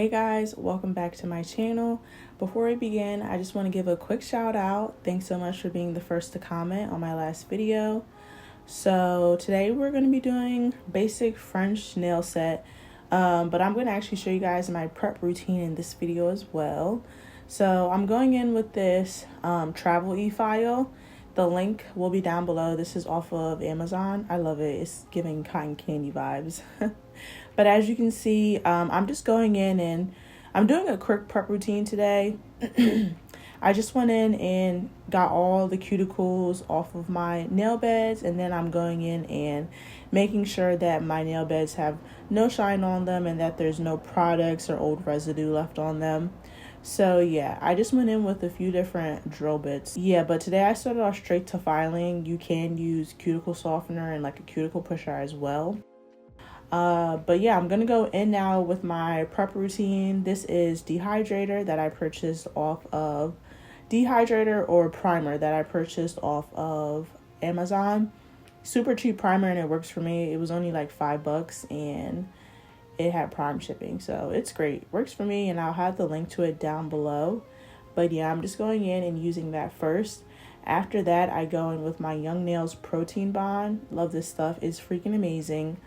Hey guys, welcome back to my channel. Before we begin, I just want to give a quick shout out. Thanks so much for being the first to comment on my last video. So today we're going to be doing basic French nail set, but I'm going to actually show you guys my prep routine in this video as well. So I'm going in with this travel e-file. The link will be down below. This is off of Amazon. I love it. It's giving cotton candy vibes. But as you can see, I'm just going in and I'm doing a quick prep routine today. I just went in and got all the cuticles off of my nail beds, and then I'm going in and making sure that my nail beds have no shine on them and that there's no products or old residue left on them. So yeah, I just went in with a few different drill bits. Yeah, but today I started off straight to filing. You can use cuticle softener and like a cuticle pusher as well. But yeah, I'm gonna go in now with my prep routine. This is dehydrator that I purchased off of dehydrator or primer that I purchased off of Amazon. Super cheap primer, and it works for me. It was only like $5 and it had prime shipping, so it's great. Works for me, and I'll have the link to it down below. But yeah, I'm just going in and using that first. After that, I go in with my Young Nails Protein Bond. Love this stuff. It's freaking amazing.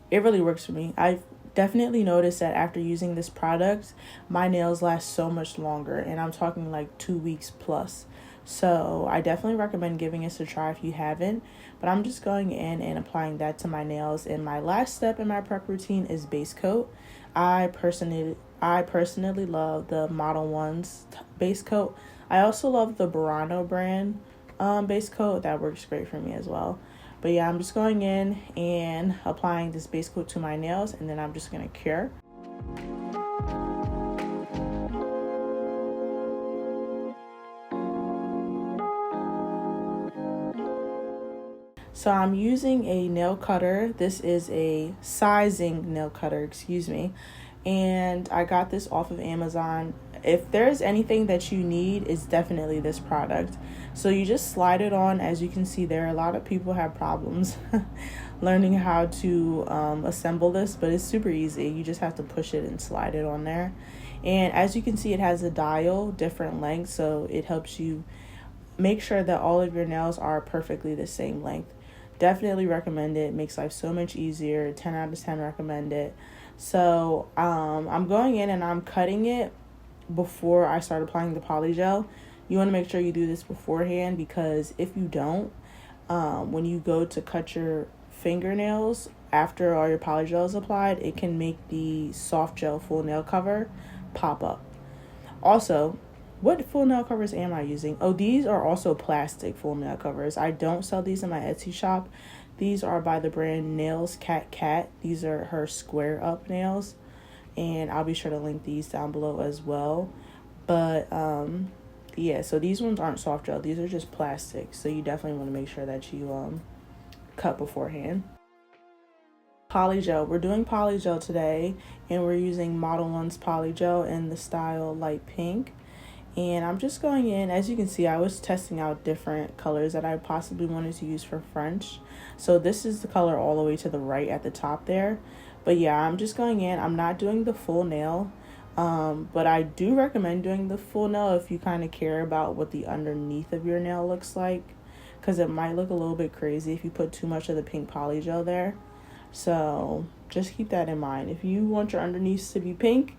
It really works for me. I've definitely noticed that after using this product, my nails last so much longer, and I'm talking like 2 weeks plus. So I definitely recommend giving this a try if you haven't. But I'm just going in and applying that to my nails. And my last step in my prep routine is base coat. I personally love the Model 1's base coat. I also love the Burano brand base coat. That works great for me as well. But yeah, I'm just going in and applying this base coat to my nails, and then I'm just going to cure. So I'm using a nail cutter. This is a sizing nail cutter, excuse me. And I got this off of Amazon. If there's anything that you need, it's definitely this product. So you just slide it on. As you can see there, a lot of people have problems learning how to assemble this, but it's super easy. You just have to push it and slide it on there. And as you can see, it has a dial, different lengths, so it helps you make sure that all of your nails are perfectly the same length. Definitely recommend it. It makes life so much easier. 10 out of 10 recommend it. So I'm going in and I'm cutting it before I start applying the polygel. You want to make sure you do this beforehand, because if you don't, when you go to cut your fingernails after all your polygel is applied, it can make the soft gel full nail cover pop up. Also, what full nail covers am I using? Oh, these are also plastic full nail covers. I don't sell these in my Etsy shop. These are by the brand Nails Cat. These are her square up nails, and I'll be sure to link these down below as well. But yeah, so these ones aren't soft gel. These are just plastic. So you definitely want to make sure that you cut beforehand. Polygel. We're doing polygel today, and we're using Model 1's polygel in the style light pink. And I'm just going in. As you can see, I was testing out different colors that I possibly wanted to use for French. So this is the color all the way to the right at the top there. But yeah, I'm just going in. I'm not doing the full nail. But I do recommend doing the full nail if you kind of care about what the underneath of your nail looks like, because it might look a little bit crazy if you put too much of the pink polygel there. So just keep that in mind. If you want your underneath to be pink,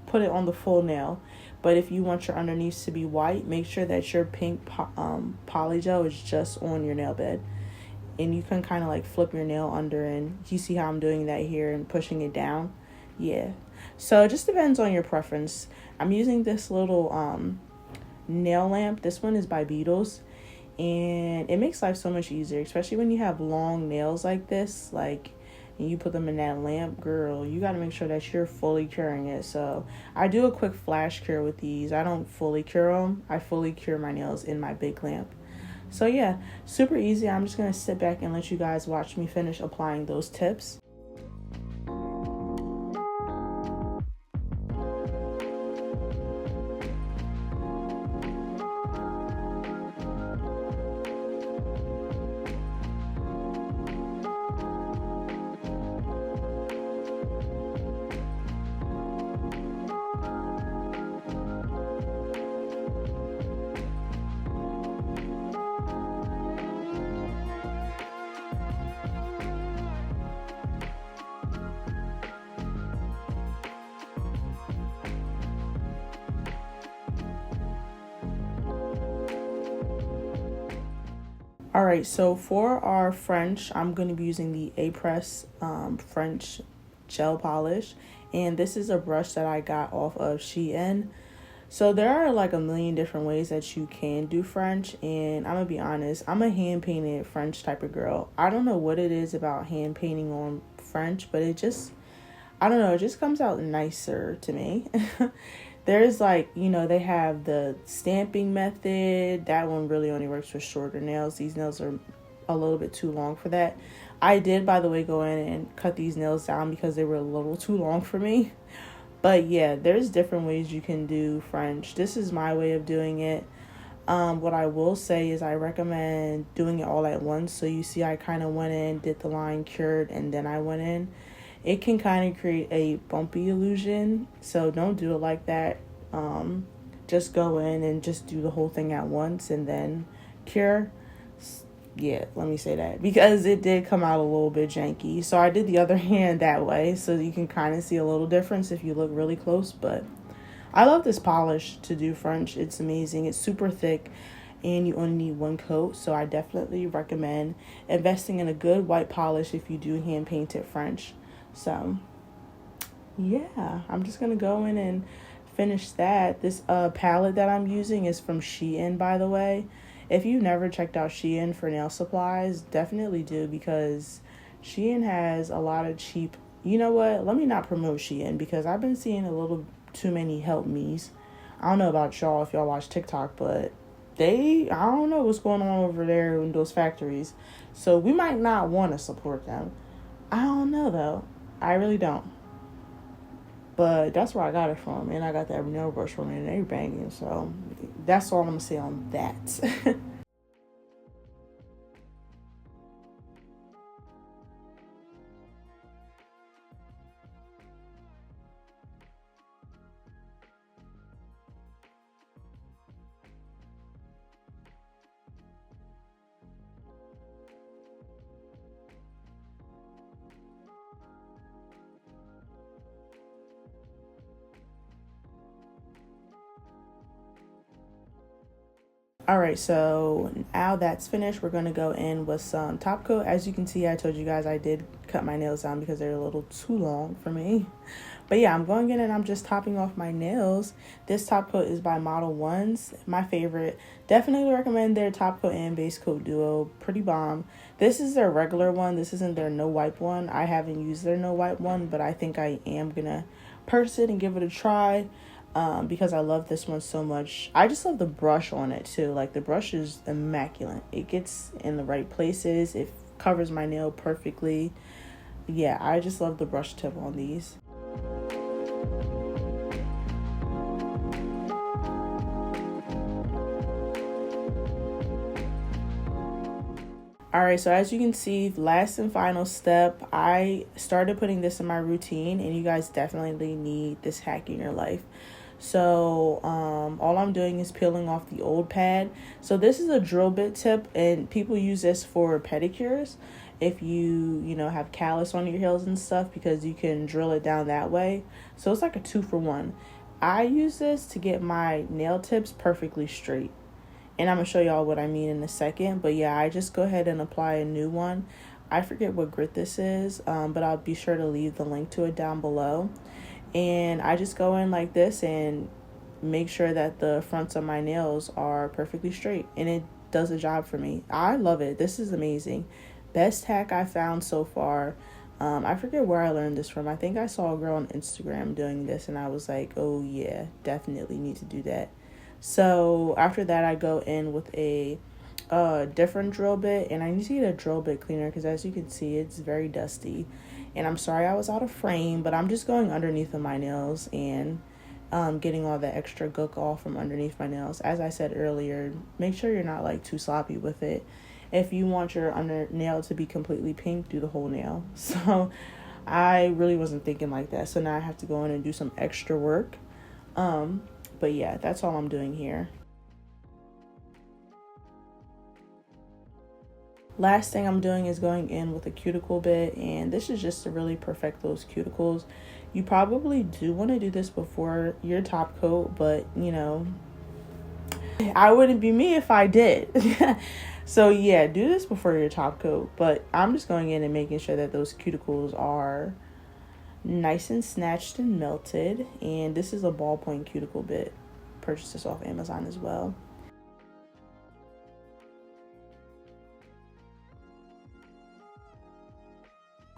put it on the full nail. But if you want your underneath to be white, make sure that your pink polygel is just on your nail bed. And you can kind of like flip your nail under, and you see how I'm doing that here and pushing it down. Yeah. So it just depends on your preference. I'm using this little nail lamp. This one is by Beetles, and it makes life so much easier, especially when you have long nails like this, and you put them in that lamp, girl, you got to make sure that you're fully curing it. So I do a quick flash cure with these. I don't fully cure them. I fully cure my nails in my big lamp. So yeah, super easy. I'm just going to sit back and let you guys watch me finish applying those tips. All right, so for our French, I'm going to be using the A-Press French gel polish, and this is a brush that I got off of Shein. So there are like a million different ways that you can do French, and I'm gonna be honest, I'm a hand painted French type of girl. I don't know what it is about hand painting on French, but it just, I don't know, it just comes out nicer to me. There's like, they have the stamping method. That one really only works for shorter nails. These nails are a little bit too long for that. I did, by the way, go in and cut these nails down because they were a little too long for me. But yeah, there's different ways you can do French. This is my way of doing it. What I will say is I recommend doing it all at once. So you see I kind of went in, did the line, cured, and then I went in. It can kind of create a bumpy illusion, so don't do it like that. Just go in and just do the whole thing at once and then cure. Yeah, let me say that, because it did come out a little bit janky. So I did the other hand that way, so you can kind of see a little difference if you look really close. But I love this polish to do French. It's amazing. It's super thick and you only need one coat, so I definitely recommend investing in a good white polish if you do hand painted French. So yeah, I'm just gonna go in and finish that. This palette that I'm using is from Shein, by the way. If you've never checked out Shein for nail supplies, definitely do, because Shein has a lot of cheap, you know what, let me not promote Shein because I've been seeing a little too many help me's. I don't know about y'all if y'all watch TikTok, but I don't know what's going on over there in those factories, so we might not want to support them. I don't know though, I really don't. But that's where I got it from, and I got that nail brush from it and everything, so that's all I'm gonna say on that. All right, so now that's finished, we're going to go in with some top coat. As you can see, I told you guys I did cut my nails down because they're a little too long for me. But yeah, I'm going in and I'm just topping off my nails. This top coat is by Model Ones, my favorite. Definitely recommend their top coat and base coat duo. Pretty bomb. This is their regular one. This isn't their no wipe one. I haven't used their no wipe one, but I think I am going to purchase it and give it a try. Because I love this one so much. I just love the brush on it too. Like, the brush is immaculate. It gets in the right places. It covers my nail perfectly. Yeah, I just love the brush tip on these. Alright, so as you can see, last and final step, I started putting this in my routine, and you guys definitely need this hack in your life. So all I'm doing is peeling off the old pad. So this is a drill bit tip, and people use this for pedicures if you have callus on your heels and stuff, because you can drill it down that way. So it's like a 2-for-1. I use this to get my nail tips perfectly straight, and I'm gonna show y'all what I mean in a second. But yeah, I just go ahead and apply a new one. I forget what grit this is, but I'll be sure to leave the link to it down below. And I just go in like this and make sure that the fronts of my nails are perfectly straight, and it does a job for me. I love it. This is amazing. Best hack I found so far. I forget where I learned this from. I think I saw a girl on Instagram doing this, and I was like, oh yeah, definitely need to do that. So after that, I go in with a different drill bit, and I need to get a drill bit cleaner because, as you can see, it's very dusty. And I'm sorry I was out of frame, but I'm just going underneath of my nails and getting all the extra gook off from underneath my nails. As I said earlier, make sure you're not like too sloppy with it. If you want your under nail to be completely pink, do the whole nail. So I really wasn't thinking like that, so now I have to go in and do some extra work. But yeah, that's all I'm doing here. Last thing I'm doing is going in with a cuticle bit, and this is just to really perfect those cuticles. You probably do want to do this before your top coat, but I wouldn't be me if I did. So yeah, do this before your top coat. But I'm just going in and making sure that those cuticles are nice and snatched and melted. And this is a ballpoint cuticle bit. Purchased this off Amazon as well.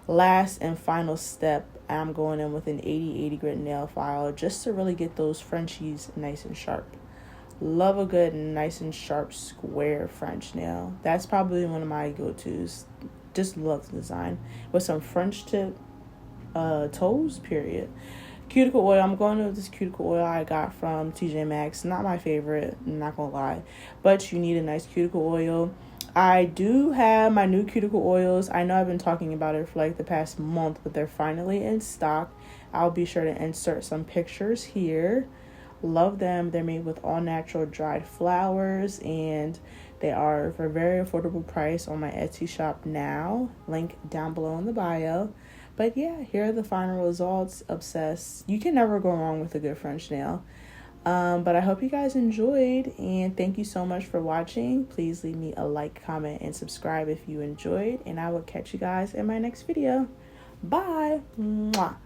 Last and final step, I'm going in with an 80/80 grit nail file just to really get those Frenchies nice and sharp. Love a good nice and sharp square French nail. That's probably one of my go-tos. Just love the design with some French tip toes, period. Cuticle oil, I'm going with this cuticle oil I got from TJ Maxx. Not my favorite, not gonna lie, but you need a nice cuticle oil. I do have my new cuticle oils. I know I've been talking about it for like the past month, but they're finally in stock. I'll be sure to insert some pictures here. Love them. They're made with all natural dried flowers, and they are for a very affordable price on my Etsy shop now. Link down below in the bio. But yeah, here are the final results. Obsessed. You can never go wrong with a good French nail. But I hope you guys enjoyed, and thank you so much for watching. Please leave me a like, comment, and subscribe if you enjoyed, and I will catch you guys in my next video. Bye. Mwah.